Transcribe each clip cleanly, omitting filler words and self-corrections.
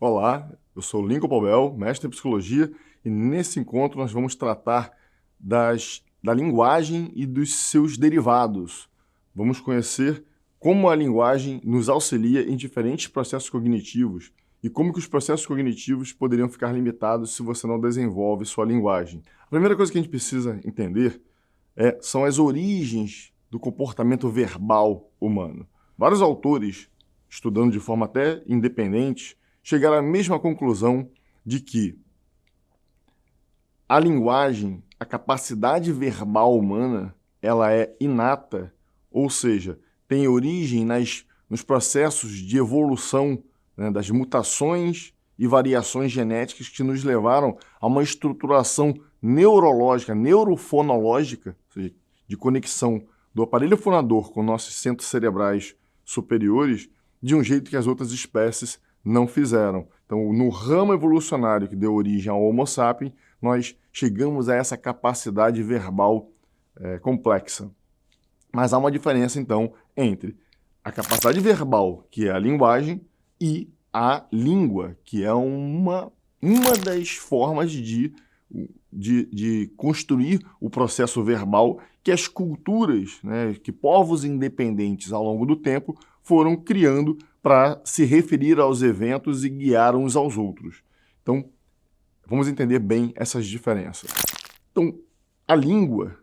Olá, eu sou Lincoln Paubel, mestre em Psicologia, e nesse encontro nós vamos tratar da linguagem e dos seus derivados. Vamos conhecer como a linguagem nos auxilia em diferentes processos cognitivos e como que os processos cognitivos poderiam ficar limitados se você não desenvolve sua linguagem. A primeira coisa que a gente precisa entender são as origens do comportamento verbal humano. Vários autores, estudando de forma até independente, chegaram à mesma conclusão de que a linguagem, a capacidade verbal humana, ela é inata, ou seja, tem origem nos processos de evolução, né, das mutações e variações genéticas que nos levaram a uma estruturação neurológica, neurofonológica, ou seja, de conexão do aparelho fonador com nossos centros cerebrais superiores, de um jeito que as outras espécies não fizeram. Então, no ramo evolucionário que deu origem ao Homo sapiens, nós chegamos a essa capacidade verbal complexa. Mas há uma diferença, então, entre a capacidade verbal, que é a linguagem, e a língua, que é uma das formas de construir o processo verbal que as culturas, né, que povos independentes ao longo do tempo foram criando para se referir aos eventos e guiar uns aos outros. Então, vamos entender bem essas diferenças. Então, a língua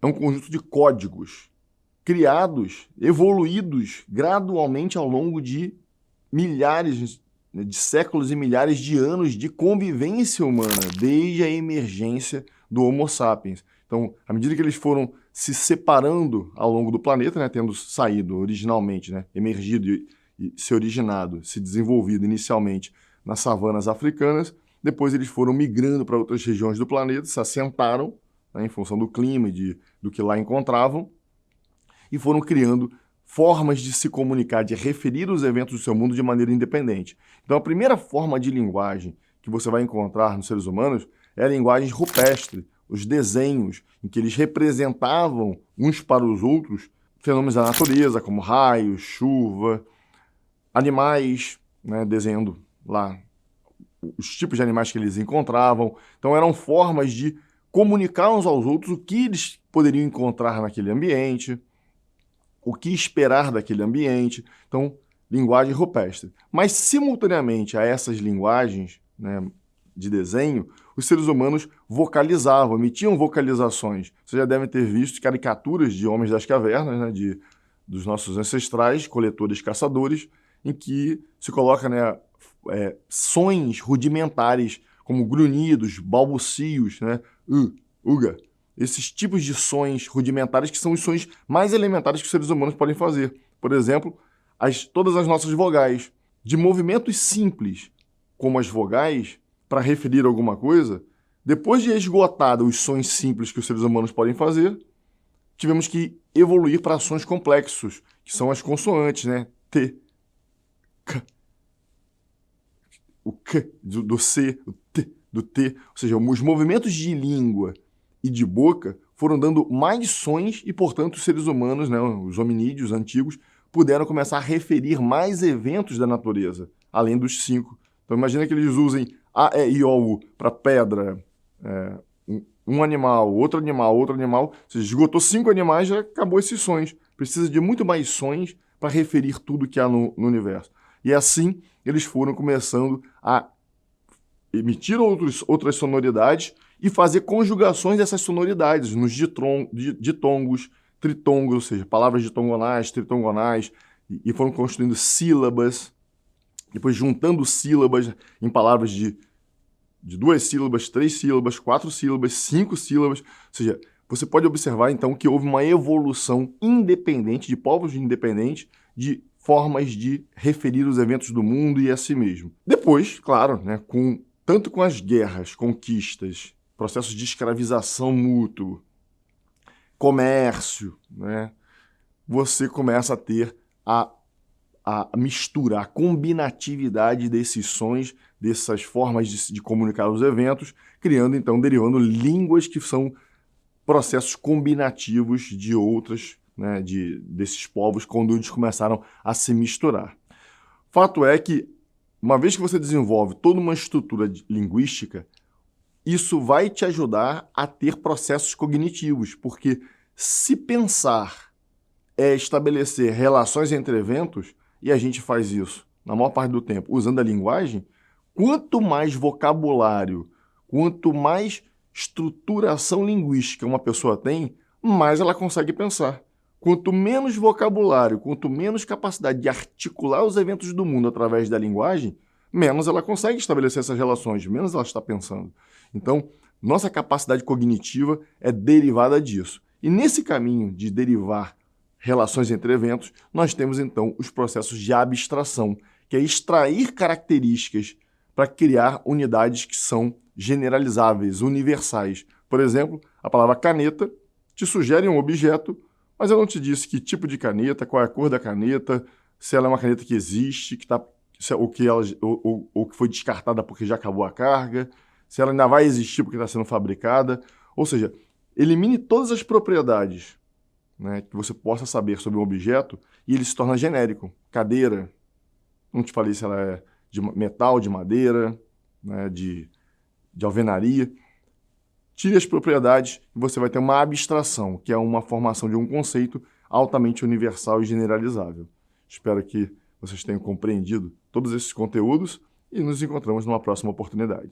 é um conjunto de códigos criados, evoluídos gradualmente ao longo de milhares de séculos e milhares de anos de convivência humana, desde a emergência do Homo sapiens. Então, à medida que eles foram se separando ao longo do planeta, né, tendo saído originalmente, né, emergido e se originado, se desenvolvido inicialmente nas savanas africanas, depois eles foram migrando para outras regiões do planeta, se assentaram, né, em função do clima e do que lá encontravam, e foram criando formas de se comunicar, de referir os eventos do seu mundo de maneira independente. Então, a primeira forma de linguagem que você vai encontrar nos seres humanos é a linguagem rupestre, os desenhos em que eles representavam uns para os outros fenômenos da natureza, como raios, chuva, animais, né, desenhando lá os tipos de animais que eles encontravam. Então, eram formas de comunicar uns aos outros o que eles poderiam encontrar naquele ambiente, o que esperar daquele ambiente. Então, linguagem rupestre. Mas, simultaneamente a essas linguagens, né, de desenho, os seres humanos vocalizavam, emitiam vocalizações. Vocês já devem ter visto caricaturas de homens das cavernas, né, dos nossos ancestrais, coletores, caçadores, em que se coloca, né, sons rudimentares, como grunhidos, balbucios, né, uga. Esses tipos de sons rudimentares que são os sons mais elementares que os seres humanos podem fazer. Por exemplo, todas as nossas vogais. De movimentos simples, como as vogais, para referir alguma coisa, depois de esgotar os sons simples que os seres humanos podem fazer, tivemos que evoluir para sons complexos, que são as consoantes, né? T, K, o K do C, o T do T. Ou seja, os movimentos de língua e de boca foram dando mais sons e, portanto, os seres humanos, né, os hominídeos antigos, puderam começar a referir mais eventos da natureza, além dos 5. Então, imagina que eles usem A, E, I, O, U para pedra, um animal, outro animal, outro animal. Se esgotou 5 animais, já acabou esses sons. Precisa de muito mais sons para referir tudo que há no universo. E assim, eles foram começando a emitir outras sonoridades e fazer conjugações dessas sonoridades nos ditongos, tritongos, ou seja, palavras ditongonais, tritongonais, e foram construindo sílabas, depois juntando sílabas em palavras de 2 sílabas, 3 sílabas, 4 sílabas, 5 sílabas. Ou seja, você pode observar, então, que houve uma evolução independente, de povos independentes, de formas de referir os eventos do mundo e a si mesmo. Depois, claro, né, tanto com as guerras, conquistas, processos de escravização mútuo, comércio, né, você começa a ter a mistura, a combinatividade desses sons, dessas formas de comunicar os eventos, derivando línguas que são processos combinativos de outras, né, desses povos, quando eles começaram a se misturar. Fato é que uma vez que você desenvolve toda uma estrutura linguística, isso vai te ajudar a ter processos cognitivos, porque se pensar é estabelecer relações entre eventos, e a gente faz isso, na maior parte do tempo, usando a linguagem, quanto mais vocabulário, quanto mais estruturação linguística uma pessoa tem, mais ela consegue pensar. Quanto menos vocabulário, quanto menos capacidade de articular os eventos do mundo através da linguagem, menos ela consegue estabelecer essas relações, menos ela está pensando. Então, nossa capacidade cognitiva é derivada disso. E nesse caminho de derivar relações entre eventos, nós temos então os processos de abstração, que é extrair características para criar unidades que são generalizáveis, universais. Por exemplo, a palavra caneta te sugere um objeto, mas eu não te disse que tipo de caneta, qual é a cor da caneta, se ela é uma caneta que existe, ou que foi descartada porque já acabou a carga, se ela ainda vai existir porque está sendo fabricada. Ou seja, elimine todas as propriedades, né, que você possa saber sobre um objeto e ele se torna genérico. Cadeira, não te falei se ela é de metal, de madeira, né, de alvenaria. Tire as propriedades e você vai ter uma abstração, que é uma formação de um conceito altamente universal e generalizável. Espero que vocês tenham compreendido todos esses conteúdos e nos encontramos numa próxima oportunidade.